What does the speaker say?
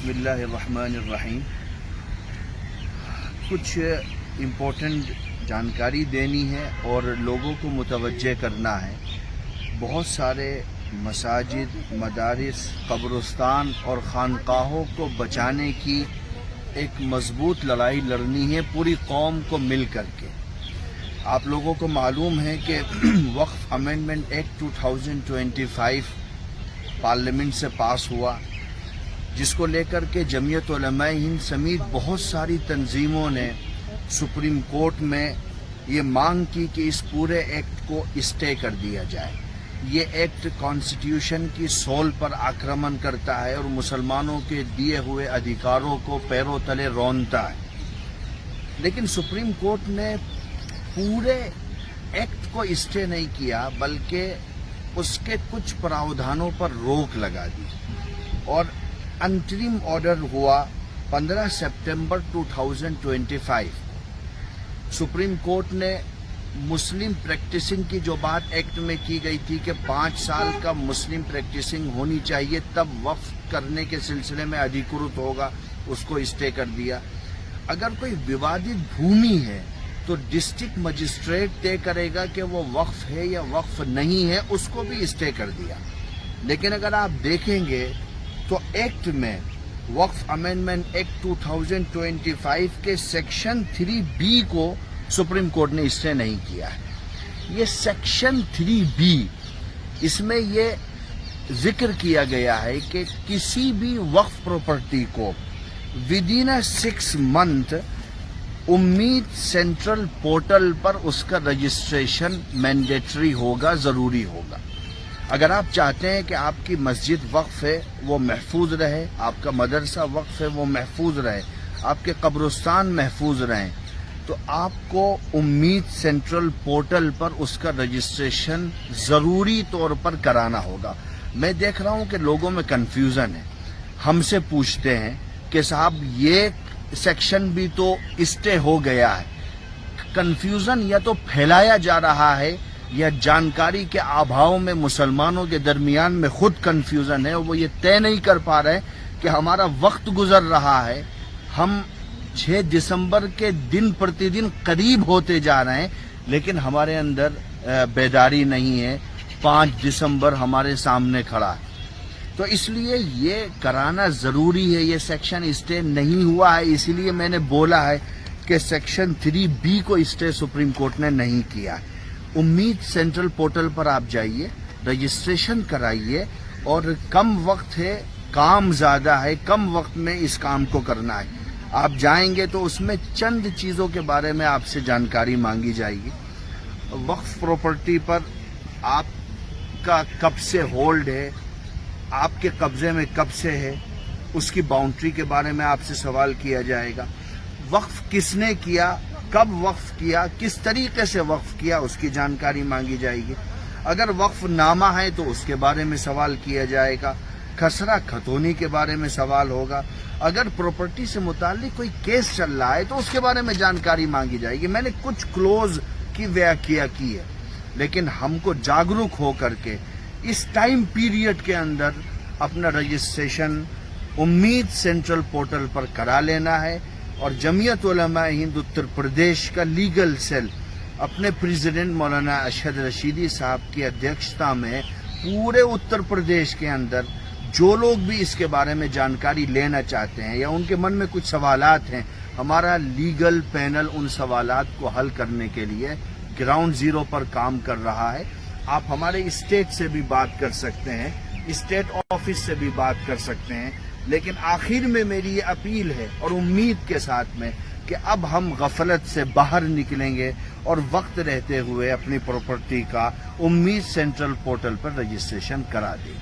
بسم اللہ الرحمن الرحیم. کچھ امپورٹنٹ جانکاری دینی ہے اور لوگوں کو متوجہ کرنا ہے. بہت سارے مساجد، مدارس، قبرستان اور خانقاہوں کو بچانے کی ایک مضبوط لڑائی لڑنی ہے پوری قوم کو مل کر کے. آپ لوگوں کو معلوم ہے کہ وقف امینڈمنٹ ایکٹ 2025 پارلیمنٹ سے پاس ہوا، جس کو لے کر کے جمعیت علماء ہند سمیت بہت ساری تنظیموں نے سپریم کورٹ میں یہ مانگ کی کہ اس پورے ایکٹ کو اسٹے کر دیا جائے. یہ ایکٹ کانسٹیٹیوشن کی سول پر آکرمن کرتا ہے اور مسلمانوں کے دیے ہوئے ادھیکاروں کو پیروں تلے رونتا ہے. لیکن سپریم کورٹ نے پورے ایکٹ کو اسٹے نہیں کیا، بلکہ اس کے کچھ پراودھانوں پر روک لگا دی اور انٹرم آرڈر ہوا 15 سپٹمبر 2025. سپریم کورٹ نے مسلم پریکٹسنگ کی جو بات ایکٹ میں کی گئی تھی کہ 5 سال کا مسلم پریکٹسنگ ہونی چاہیے تب وقف کرنے کے سلسلے میں ادھیکرت ہوگا، اس کو اسٹے کر دیا. اگر کوئی ووادت بھومی ہے تو ڈسٹرکٹ مجسٹریٹ طے کرے گا کہ وہ وقف ہے یا وقف نہیں ہے، اس کو بھی اسٹے کر دیا. لیکن اگر آپ دیکھیں گے تو ایکٹ میں وقف امینڈمنٹ ایکٹ 2025 کے سیکشن 3B کو سپریم کورٹ نے اسٹے نہیں کیا ہے. یہ سیکشن 3B، اس میں یہ ذکر کیا گیا ہے کہ کسی بھی وقف پراپرٹی کو ودین 6 منتھ امید سینٹرل پورٹل پر اس کا رجسٹریشن مینڈیٹری ہوگا، ضروری ہوگا. اگر آپ چاہتے ہیں کہ آپ کی مسجد وقف ہے وہ محفوظ رہے، آپ کا مدرسہ وقف ہے وہ محفوظ رہے، آپ کے قبرستان محفوظ رہیں، تو آپ کو امید سینٹرل پورٹل پر اس کا رجسٹریشن ضروری طور پر کرانا ہوگا. میں دیکھ رہا ہوں کہ لوگوں میں کنفیوژن ہے. ہم سے پوچھتے ہیں کہ صاحب یہ سیکشن بھی تو اسٹے ہو گیا ہے. کنفیوژن یا تو پھیلایا جا رہا ہے یا جانکاری کے ابھاؤ میں مسلمانوں کے درمیان میں خود کنفیوژن ہے، اور وہ یہ طے نہیں کر پا رہے کہ ہمارا وقت گزر رہا ہے، ہم 6 دسمبر کے دن پرتی دن قریب ہوتے جا رہے ہیں، لیکن ہمارے اندر بیداری نہیں ہے. 5 دسمبر ہمارے سامنے کھڑا ہے. تو اس لیے یہ کرانا ضروری ہے. یہ سیکشن اسٹے نہیں ہوا ہے، اسی لیے میں نے بولا ہے کہ سیکشن 3B کو اسٹے سپریم کورٹ نے نہیں کیا ہے. امید سینٹرل پورٹل پر آپ جائیے، رجسٹریشن کرائیے، اور کم وقت ہے، کام زیادہ ہے، کم وقت میں اس کام کو کرنا ہے. آپ جائیں گے تو اس میں چند چیزوں کے بارے میں آپ سے جانکاری مانگی جائے گی. وقف پراپرٹی پر آپ کا کب سے ہولڈ ہے، آپ کے قبضے میں کب سے ہے، اس کی باؤنڈری کے بارے میں آپ سے سوال کیا جائے گا. وقف کس نے کیا، کب وقف کیا، کس طریقے سے وقف کیا، اس کی جانکاری مانگی جائے گی. اگر وقف نامہ ہے تو اس کے بارے میں سوال کیا جائے گا. خسرہ خطونی کے بارے میں سوال ہوگا. اگر پراپرٹی سے متعلق کوئی کیس چل رہا ہے تو اس کے بارے میں جانکاری مانگی جائے گی. میں نے کچھ کلوز کی ویاخیا کی ہے، لیکن ہم کو جاگروک ہو کر کے اس ٹائم پیریڈ کے اندر اپنا رجسٹریشن امید سینٹرل پورٹل پر کرا لینا ہے. اور جمعیت علماء ہند اتر پردیش کا لیگل سیل اپنے پریزیڈنٹ مولانا اشہد رشیدی صاحب کی ادھیکشتا میں پورے اتر پردیش کے اندر جو لوگ بھی اس کے بارے میں جانکاری لینا چاہتے ہیں یا ان کے من میں کچھ سوالات ہیں، ہمارا لیگل پینل ان سوالات کو حل کرنے کے لیے گراؤنڈ زیرو پر کام کر رہا ہے. آپ ہمارے اسٹیٹ سے بھی بات کر سکتے ہیں، اسٹیٹ آفس سے بھی بات کر سکتے ہیں. لیکن آخر میں میری یہ اپیل ہے اور امید کے ساتھ میں کہ اب ہم غفلت سے باہر نکلیں گے اور وقت رہتے ہوئے اپنی پراپرٹی کا امید سینٹرل پورٹل پر رجسٹریشن کرا دیں.